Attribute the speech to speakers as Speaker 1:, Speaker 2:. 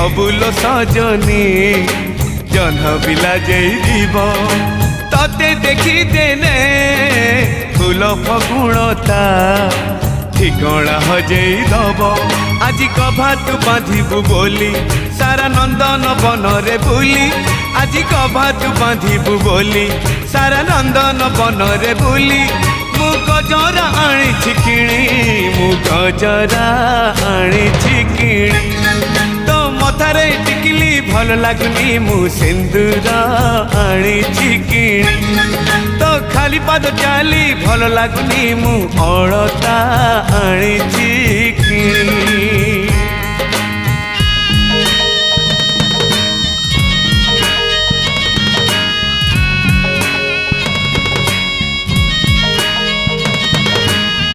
Speaker 1: हबुलो सजनी जन्ह बिला जीव तते देखी देने फूल फगुणता ठिकणा हजेई दब आज कभातु बांधिबु बोली सारा नंदन बन रे बुली आज कभातु बांधिबु बोली सारा नंदन बन रे बुली मु गजरा आनी किणी मु गजरा आनी किणी तो मथारे टिकली भल लगुनी मु सिंदूर आनी किणी तो खाली पाद चाली भल लगुनी मु अल